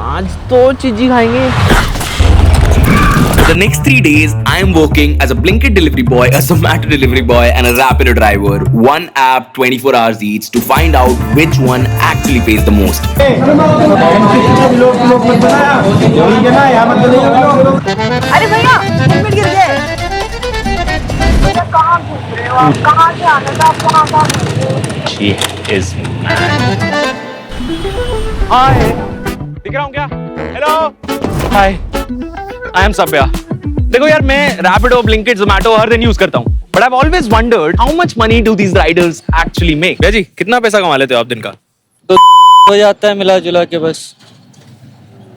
आज तो चीजी खाएंगे। For the next 3 days, I am working as a Blinkit delivery boy, a Zomato delivery boy, and a Rapido driver. One app, 24 hours each, to find out which one actually pays the most. अरे भैया helmet गिर गए। भैया कहाँ घूम रहे हो आप? कहाँ से आना था आपको? कहाँ घूम रहे हो? She is mad. Hi. दिख रहा हूँ क्या? Hello. Hi. I am Sabya. देखो यार, मैं Rapido, Blinkit, Zomato हर दिन यूज करता हूँ. But I've always wondered how much money do these riders actually make? भैया जी, कितना पैसा कमा लेते हो आप दिन का? तो हो जाता है मिला जुला के बस।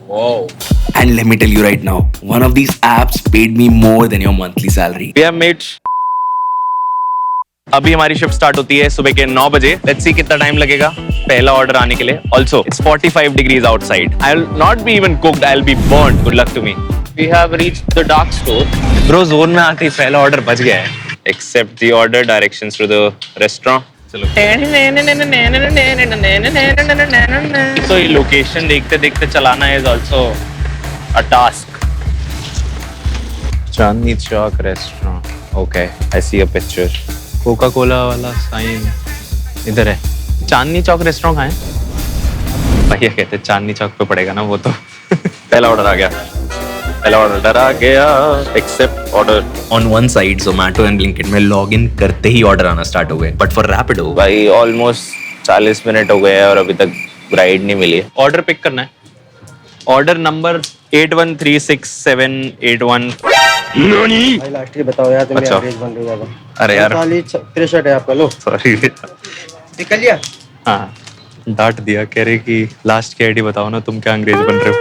Wow. And let me tell you right now, one of these apps paid me more than your monthly salary. We have made. अभी हमारी शिफ्ट स्टार्ट होती है सुबह के 9 बजे। लेट्स सी कितना टाइम लगेगा पहला ऑर्डर आने के लिए। Also it's 45 degrees outside. I will not be even cooked, I will be burned. Good luck to me. We have reached the dark store. Bro, zone में आते ही पहला ऑर्डर बच गया है। Except the order, directions to the restaurant. चलो। तो ये लोकेशन देखते देखते चलाना is also a task. Chandni Chowk restaurant. Okay, I see a picture. Coca Cola वाला साइन इधर है। चांदनी चौक रेस्टोरेंट कहाँ है? भैया कहते हैं चांदनी चौक पे पड़ेगा ना वो तो। पहला ऑर्डर आ गया। पहला ऑर्डर आ गया। Except order. On one side, Zomato and Blinkit में लॉगिन करते ही ऑर्डर आना स्टार्ट हो गए। But for Rapido, भाई ऑलमोस्ट 40 मिनट हो गए हैं और अभी तक राइड नहीं मिली है। ऑर्डर पिक करना है। Order number 81367881। भाई लास्ट ये बताओ यार, तुम्हें अच्छा। एवरेज बन रही है। अरे यार, 63 है आपका। लो सॉरी। निकल लिया। हाँ, डांट दिया। कह रहे कि लास्ट की आईडी बताओ ना, तुम क्या अंग्रेज बन रहे हो।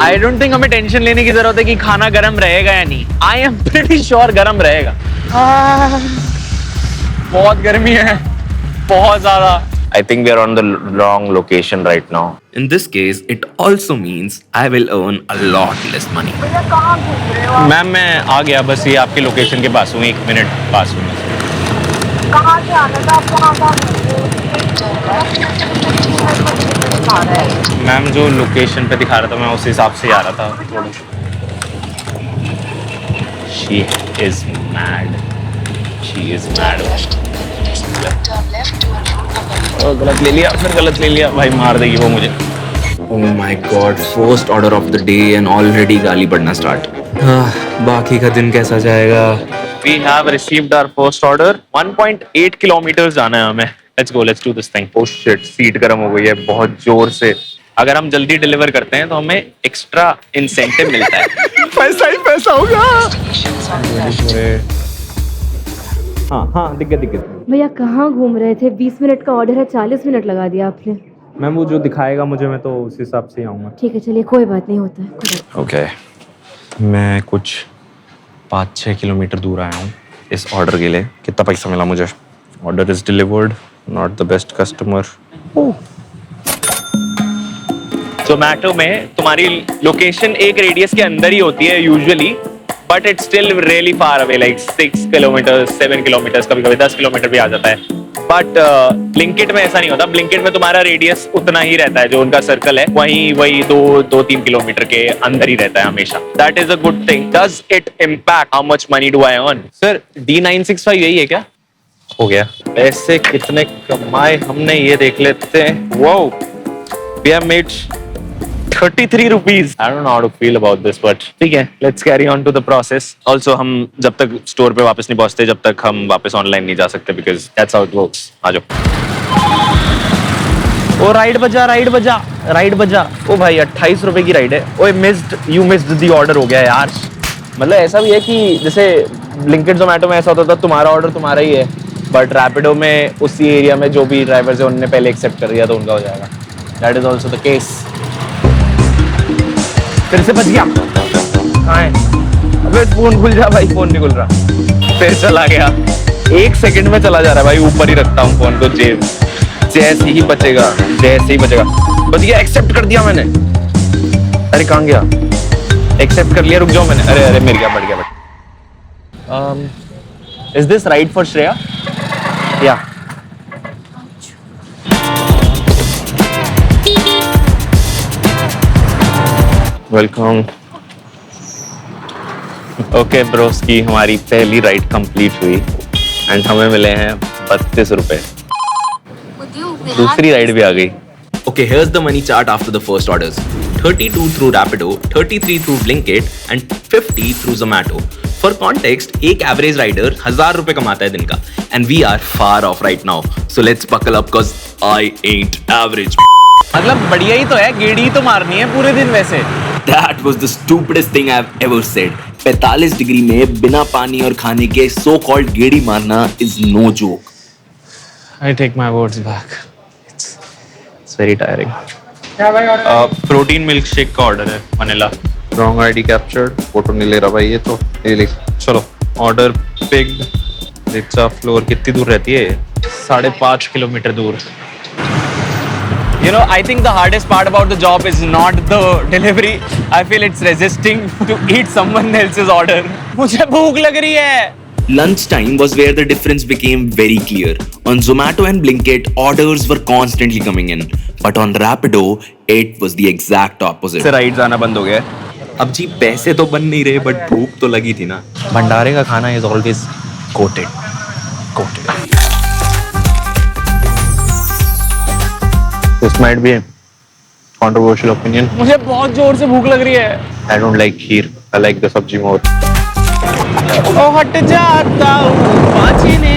आई डोंट थिंक हमें टेंशन लेने की जरूरत है कि खाना गर्म रहेगा या नहीं। आई एम प्रीटी श्योर गर्म रहेगा। बहुत गर्मी है, बहुत ज्यादा। I think we are on the wrong location right now. in this case, it also means I will earn a lot less money. भैया कहाँ घूम रहे हो आप? मैम, मैं आ गया, बस ये आपकी लोकेशन के पास हूँ। 1 मिनट पास हूँ। कहाँ से आना था आपको? कहाँ घूम रहे हो? दिखा रहा है। मैम, जो लोकेशन पे दिखा रहा था मैं उस हिसाब से ही आ रहा था। She is mad. She is mad. गलत ले लिया, फिर गलत ले लिया। भाई मार देगी वो मुझे। Oh my god, first order of the day and already गाली पड़ना start. बाकी का दिन कैसा जाएगा? We have received our first order. 1.8 kilometre जाना है हमें। Let's go, let's do this thing. Oh shit, seat गर्म हो गई है बहुत जोर से। अगर हम जल्दी डिलीवर करते हैं तो हमें एक्स्ट्रा इंसेंटिव मिलता है। पैसा ही पैसा होगा। हाँ, दिक्कत। भैया कहाँ घूम रहे थे? 20 मिनट का ऑर्डर है, 40 मिनट लगा दिया आपने। मैम, वो जो दिखाएगा मुझे, मैं तो उस हिसाब से ही आऊँगा। ठीक है, चलिए, कोई बात नहीं, होता है, कोई बात ओके, मैं कुछ 5-6 किलोमीटर दूर आया हूँ इस ऑर्डर के लिए। कितना पैसा मिला मुझे? Order is delivered, not the best customer. Zomato में तुम्हारी लोकेशन एक रेडियस के अंदर ही होती है usually, but it's still really far away, like 6 kilometre, 7 kilometre, कभी-कभी 10 किलोमीटर भी आ जाता है। बट ब्लिंकिट में ऐसा नहीं होता। ब्लिंकिट में तुम्हारा रेडियस उतना ही रहता है, जो उनका सर्कल है वही 2-3 किलोमीटर के अंदर ही रहता है हमेशा। That is a good thing. Does it impact how much money do I earn? Sir, D965 यही है क्या? हो गया। पैसे कितने कमाए हमने ये देख लेते हैं। Wow, we have made 33 rupees. I don't know how to feel about this, but ठीक है, let's carry on to the process. Also, हम जब तक स्टोर पे वापस नहीं पहुंचते, जब तक हम वापस ऑनलाइन नहीं जा सकते, because that's how it works. आ जाओ। ओ राइड बजा। ओ भाई 28 रुपए की राइड है। ओए you missed the order हो गया यार। मतलब ऐसा भी है कि जैसे ब्लिंकिट जोमैटो में ऐसा होता था, तुम्हारा ऑर्डर तुम्हारा ही है, बट रैपिडो में उसी एरिया में जो भी ड्राइवर्स है उन्होंने पहले एक्सेप्ट कर लिया तो उनका हो जाएगा। That is also the case. फिर से बच गया। कहाँ है? अबे फोन खुल जा भाई, फोन नहीं खुल रहा। फिर चला गया। 1 सेकंड में चला जा रहा है भाई। ऊपर ही रखता हूँ फोन को, जेब। जैसे ही बचेगा। बच गया, एक्सेप्ट कर दिया मैंने। अरे कहाँ गया? एक्सेप्ट कर लिया, रुक जाओ मैंने। अरे मिल गया, बढ़ गया। Is this right for Shreya? Yeah. Welcome. Okay broski, हमारी पहली राइड कंप्लीट हुई एंड हमें मिले हैं 32 रुपए। दूसरी राइड भी आ गई। Okay, here's the money chart after the first orders. 32 through Rapido, 33 through Blinkit and 50 through Zomato. For context, एक average rider 1000 रुपए कमाता है दिन का and we are far off right now. So let's buckle up cause I ain't average. मतलब बढ़िया ही तो है, गेड़ी ही तो मारनी है पूरे दिन वैसे। That was the stupidest thing I've ever said. 45 degree में बिना पानी और खाने के so called गेड़ी मारना is no joke. I take my words back. It's very tiring. Protein milk shake का ऑर्डर है, vanilla. Wrong ID captured, photo नहीं ले रहा भाई ये तो। ये लिख। चलो ऑर्डर पिग। रिक्शा फ्लोर कितनी दूर रहती है? 5.5 किलोमीटर दूर। You know, I think the hardest part about the job is not the delivery. I feel it's resisting to eat someone else's order. मुझे भूख लग रही है। Lunchtime was where the difference became very clear. On Zomato and Blinkit, orders were constantly coming in. But on Rapido, it was the exact opposite. से rides आना बंद हो गया। अब जी पैसे तो बन नहीं रहे बट भूख तो लगी थी ना। भंडारे का खाना is always coated. This might be a controversial opinion. मुझे बहुत जोर से भूख लग रही है। I don't like kheer. I like the sabji more. ओ हट जाता हूँ बाजी ने।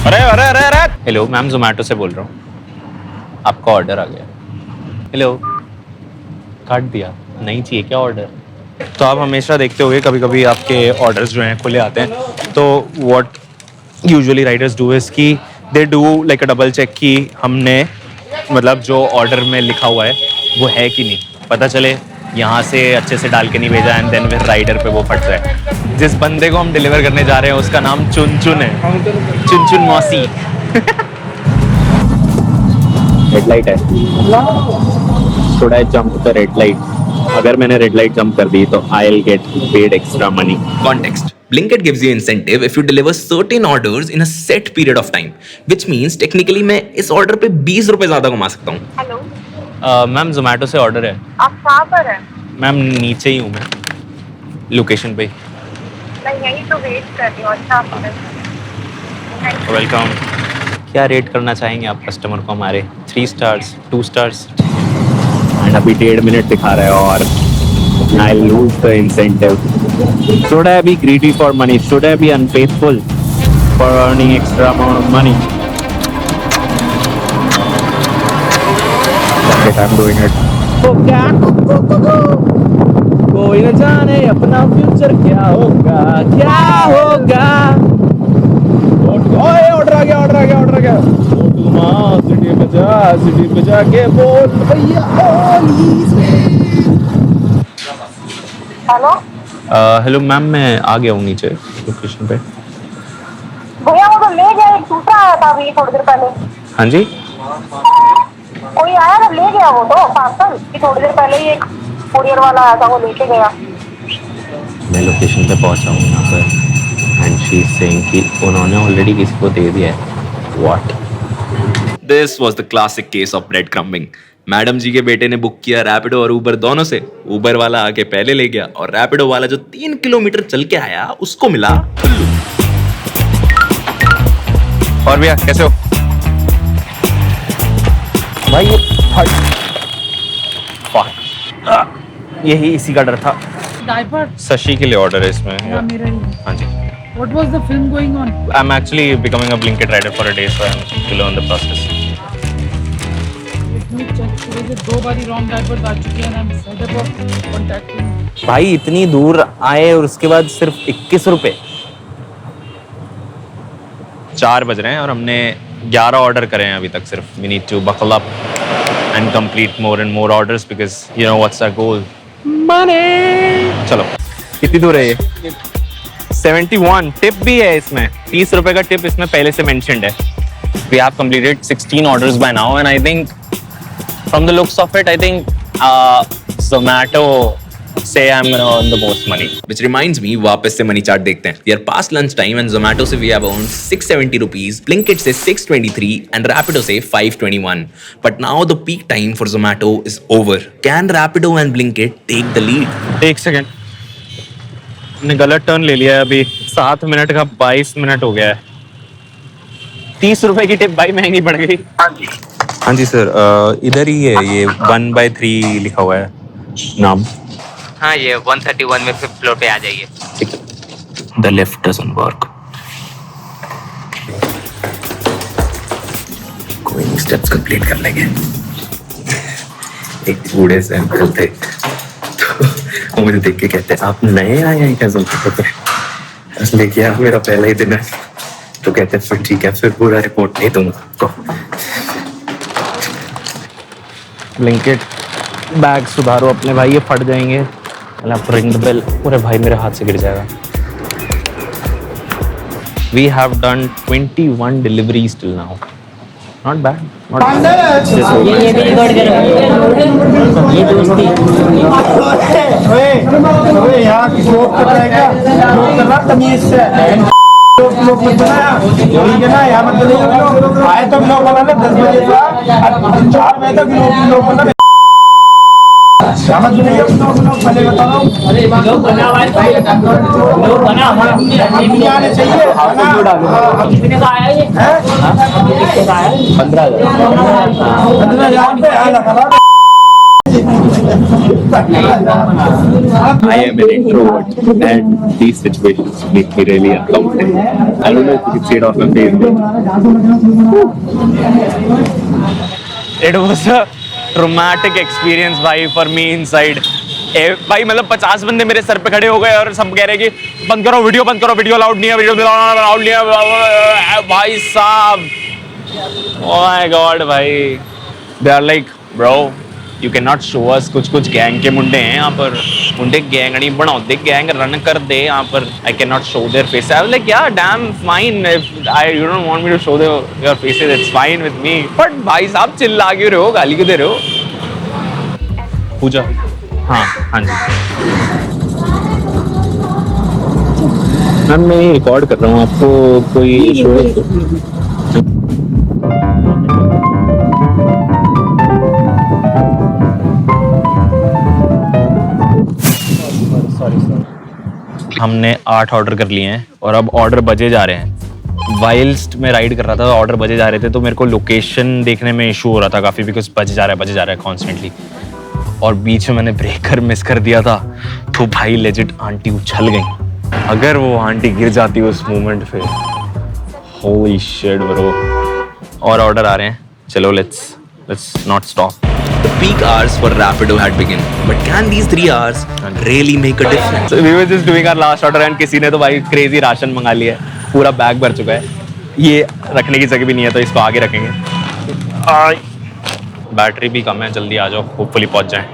अरे अरे अरे अरे। हेलो मैम, जोमेटो से बोल रहा हूँ, आपका ऑर्डर आ गया। हेलो, काट दिया? नहीं चाहिए क्या ऑर्डर? तो आप हमेशा देखते होंगे कभी कभी आपके ऑर्डर्स जो हैं खुले आते हैं, तो what usually riders do is कि they do like a double check कि हमने मतलब जो ऑर्डर में लिखा हुआ है वो है कि नहीं, पता चले यहाँ से अच्छे से डाल के नहीं भेजा एंड देन फिर राइडर पे वो फट जाए। जिस बंदे को हम डिलीवर करने जा रहे हैं उसका नाम चुन चुन है, चुन चुन मौसी। रेड लाइट है, should I jump the red light? अगर मैंने रेड लाइट जंप कर दी तो I will get paid extra money. Context. Blinkit gives you incentive if you deliver certain orders in a set period of time, which means technically मैं इस order पे 20 रुपए ज्यादा कमा सकता हूँ। हेलो, मैम जोमेटो से ऑर्डर है। आप कहाँ पर हैं? मैम नीचे ही हूँ मैं, लोकेशन पे। मैं यहीं तो वेट कर रही हूँ। अच्छा, वेलकम। क्या रेट करना चाहेंगे आप कस्टमर को हमारे? 3 स्टार्स, 2 स्टार्स? एंड अभी 1.5 मिनट दिखा रहे हो और I lose the incentive. Should I be greedy for money? Should I be unfaithful for earning extra amount of money? I'm doing it. तो क्या कोई न जाने अपना फ्यूचर क्या होगा, क्या होगा। ओए ऑर्डर आ गया। सिटी पे जाके बोल भैया हेलो हेलो मैम, मैं आ गया हूँ नीचे लोकेशन पे। भैया, वो तो ले गया, एक दूसरा आया था अभी थोड़ी देर पहले। हाँ जी, कोई आया था, ले गया वो तो पार्सल। थोड़ी देर पहले ही एक कुरियर वाला आया था, वो लेके गया। मैं लोकेशन पे पहुंचा हूँ यहाँ पर एंड शी इज सेइंग कि उन्होंने ऑलरेडी किसी को दे दिया है। What? This was the classic case of breadcrumbing. Madam ji के बेटे ने बुक किया रैपिडो और उबर दोनों से। उबर वाला आके पहले ले गया और रैपिडो वाला जो 3 किलोमीटर चल के आया उसको मिला उल्लू। और भैया कैसे हो भाई? ये यही इसी का डर था। Diaper? शशि के लिए ऑर्डर है इसमें। Yeah, मेरा ही। हाँ जी। What was the film going on? I'm actually becoming a Blinkit rider for a day, so I'm to learn the process. Let me check. मुझे 2 बारी wrong diapers आ चुके हैं and I'm fed up of contacting. भाई इतनी दूर आए और उसके बाद सिर्फ 21 रुपए। 4 बज रहे हैं और हमने 11 ऑर्डर करे हैं अभी तक सिर्फ। We need to buckle up and complete more and more orders because you know what's our goal? Money. चलो, कितनी दूर है ये? 71। टिप भी है इसमें, 30 रुपए का टिप इसमें पहले से मेंशन्ड है। We have completed 16 orders by now and I think from the looks of it, I think Zomato say I'm gonna earn the most money. Which reminds me, वापस से मनी चार्ट देखते हैं. We are past lunch time and Zomato से we have earned 670 rupees, Blinkit से 623 and Rapido से 521. But now the peak time for Zomato is over. Can Rapido and Blinkit take the lead? एक second, मैंने गलत turn ले लिया है. अभी 7 मिनट का 22 मिनट हो गया है. 30 रुपए की टिप भाई महंगी पड़ गई. हाँ जी सर, इधर ही है, ये 1/3 लिखा हुआ है नाम. हाँ, ये 131 में 5th फ्लोर पे आ जाइए. The lift doesn't work. कोई नहीं, स्टेप्स कंप्लीट कर लेंगे. एक बूढ़े से अंकल थे, तो वो मुझे देख के कहते हैं, आप नए आए हैं क्या Zomato पे? इसलिए क्या, मेरा पहला ही दिन है. तो कहते हैं फिर ठीक है, फिर पूरा रिपोर्ट नहीं दूंगा आपको. ब्लिंकिट बैग सुधारो अपने भाई, ये फट जाएंगे. Ring the bell. पूरे भाई मेरे हाथ से गिर जाएगा. We have done 21 deliveries till now. Not bad. Not bad. ये भी रिकॉर्ड करो. ये दोस्ती. ओए यहाँ की लोग कर रहा है क्या? लोग कर रहा तमीज से. लोग मत बनाया. ठीक है ना, यहाँ मत बनाइए. आए तो लोग बनाना 10 बजे से 4 बजे तक लोग बनाना. समझ नहीं पहले बता रहा हूँ. अरे लोग बना हुआ है भाई, लोग बना हमारा नहीं आने चाहिए. कितने का आया ये? कितने का आया? 15,000 पे आया. I am an introvert and these situations make me really uncomfortable. I don't know if you can see it on my face. It was a traumatic experience भाई for me inside. भाई मतलब 50 बंदे मेरे सर पे खड़े हो गए और सब कह रहे कि बंद करो वीडियो, बंद करो वीडियो, लाउड नहीं है, वीडियो लाउड नहीं है. भाई साहब, oh my god भाई, they are like bro, you cannot show us. कुछ गैंग के मुंडे हैं यहाँ पर, मुंडे गैंग नहीं बनाओ दे, गैंग रन कर दे यहाँ पर. I cannot show their faces. I was like yeah, damn fine, if you don't want me to show your faces, it's fine with me. But भाई साहब चिल्ला क्यों रहे हो, गाली क्यों दे रहे हो? पूजा, हाँ जी मैम, मैं रिकॉर्ड कर रहा हूँ. आपको कोई इशू? हमने 8 ऑर्डर कर लिए हैं और अब ऑर्डर बजे जा रहे हैं. वाइल्स्ट मैं राइड कर रहा था, ऑर्डर बजे जा रहे थे, तो मेरे को लोकेशन देखने में इशू हो रहा था काफ़ी, बिकॉज बजे जा रहा है कॉन्स्टेंटली. और बीच में मैंने ब्रेकर मिस कर दिया था, तो भाई लेजिट आंटी उछल गई. अगर वो आंटी गिर जाती उस मोमेंट पे, होली शिट ब्रो. और ऑर्डर आ रहे हैं, चलो let's not stop. The peak hours for Rapido had begun, but can these 3 hours really make a difference? So we were just doing our last order and किसी ने तो भाई crazy ration मंगा लिया है, पूरा बैग भर चुका है. ये रखने की जगह भी नहीं है, तो इसको आगे रखेंगे. बैटरी भी कम है, जल्दी आ जाओ, होपफुली पहुंच जाए.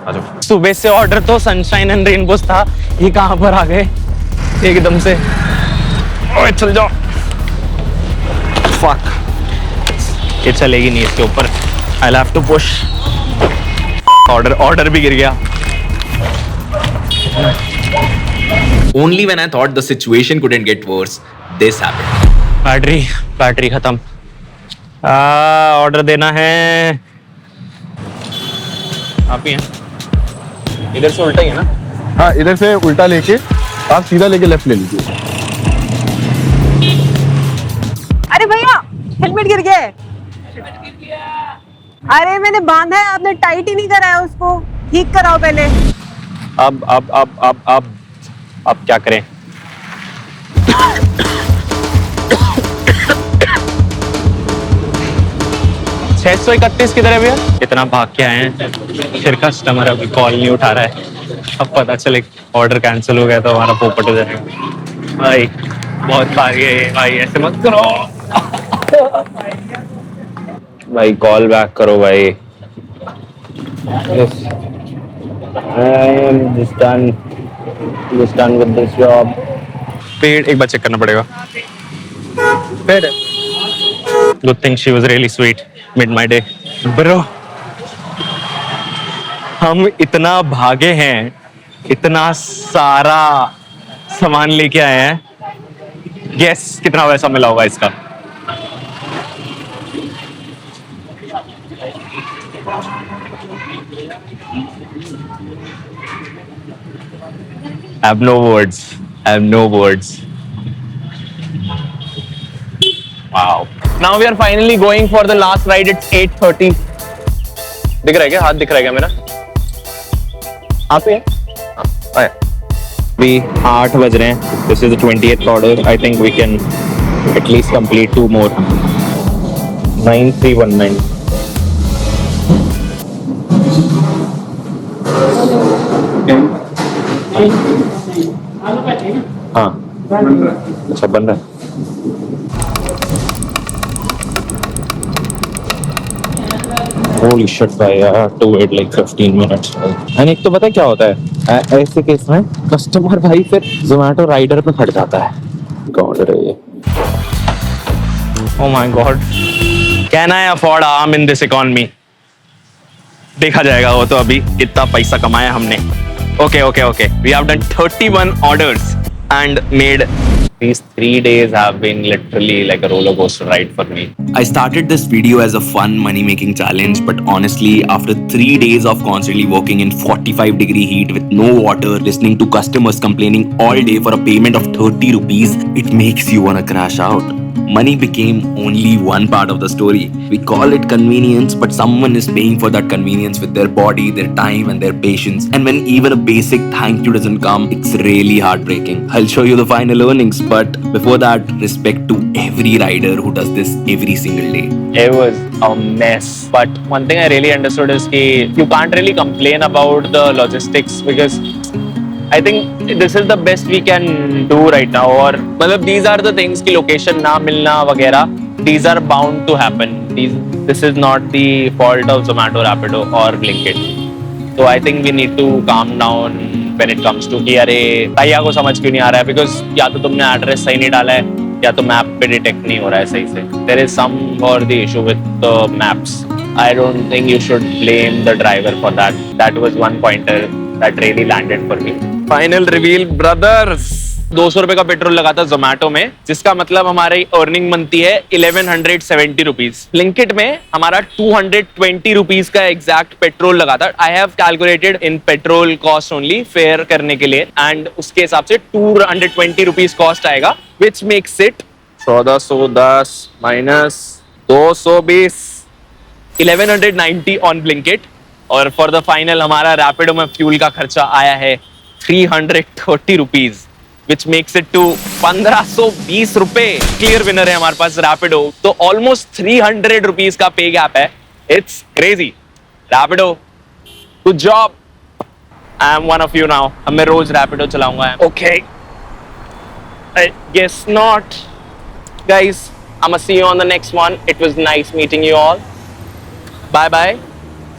आ जाओ. सुबह से ऑर्डर तो सनशाइन एंड रेनबोस था, ये कहाँ पर आ गए एकदम से. ओए चल जाओ. फक, ये चलेगी नहीं इसके ऊपर. I'll have to push. Order भी गिर गया. Only when I thought the situation couldn't get worse, this happened. Battery खत्म. ऑर्डर देना है. आप ही हैं? इधर से उल्टा ही है ना? हाँ, इधर से उल्टा लेके आप सीधा लेके लेफ्ट ले लीजिए. अरे भैया, हेलमेट गिर गया है. अरे मैंने बांधा है, आपने टाइट ही नहीं करा है उसको. ठीक कराओ पहले. अब क्या करें? $631 किधर है भैया? इतना भाग के आए हैं, फिर कस्टमर अभी कॉल नहीं उठा रहा है. अब पता चले ऑर्डर कैंसिल हो गया तो हमारा पोपट हो जाएगा. भाई बहुत भारी है ये भाई, ऐसे मत करो भाई. कॉल बैक करो भाई. I am just done with this job. Paid एक बार चेक करना पड़ेगा. Paid. Good thing she was really sweet. Made my day. Bro, हम इतना भागे हैं इतना सारा सामान लेके आए हैं, गेस कितना पैसा मिला होगा इसका? I have no words. I have no words. Wow. Now we are finally going for the last ride. It's 8:30. दिख रहा है क्या? हाथ दिख रहा है क्या मेरा? आप पे? हाँ. We 8 बज रहे हैं. This is the 20th order. I think we can at least complete 2 more. 9319. हाँ. अच्छा बन रहा है. Holy shit भाई, I have to wait like 15 minutes. And एक तो पता है क्या होता है ऐसे केस में, कस्टमर भाई फिर जोमेटो राइडर पे खड़ जाता है. गॉड रे. Oh my god. Can I afford arm in this economy? देखा जाएगा वो तो अभी कितना पैसा कमाया हमने. Okay. We have done 31 orders and made. These 3 days have been literally like a roller coaster ride for me. I started this video as a fun money making challenge, but honestly, after 3 days of constantly working in 45-degree heat with no water, listening to customers complaining all day for a payment of 30 rupees, it makes you wanna crash out. Money became only one part of the story. We call it convenience, but someone is paying for that convenience with their body, their time, and their patience. And when even a basic thank you doesn't come, it's really heartbreaking. I'll show you the final earnings, but before that, respect to every rider who does this every single day. It was a mess. But one thing I really understood is that you can't really complain about the logistics because I think this is the best we can do right now. और मतलब these are the things कि location ना मिलना वगैरह, these are bound to happen. This is not the fault of Zomato, Rapido or Blinkit. So I think we need to calm down when it comes to कि अरे भैया को समझ क्यों नहीं आ रहा है, because या तो तुमने एड्रेस सही नहीं डाला है या तो मैप पे डिटेक्ट नहीं हो रहा है सही से. There is some or the issue with the maps. I don't think you should blame the driver for that. That was one pointer that really landed for me. Final reveal, brothers. 200 रुपए का petrol लगा था जोमेटो में, जिसका मतलब हमारी earning बनती है 1170 रुपीज. ब्लिंकिट में हमारा 220 रुपीज का एग्जैक्ट पेट्रोल लगा था. I have calculated in petrol cost only fair करने के लिए, एंड उसके हिसाब से 220 रुपीज कॉस्ट आएगा, which makes it 1410 minus 220 1190 on Blinkit. और फॉर द फाइनल हमारा रैपिडो में फ्यूल का खर्चा आया है 330 rupees, which makes it to 1520 रुपए. क्लियर विनर है हमारे पास रैपिडो. तो ऑलमोस्ट 300 रुपीज का पे गैप है. It's crazy. Rapido, good job. I am one of you now. अब मैं रोज रैपिडो चलाऊंगा. Okay, I guess not. Guys, I'm gonna see you on the next one. It was nice meeting you all. Bye bye.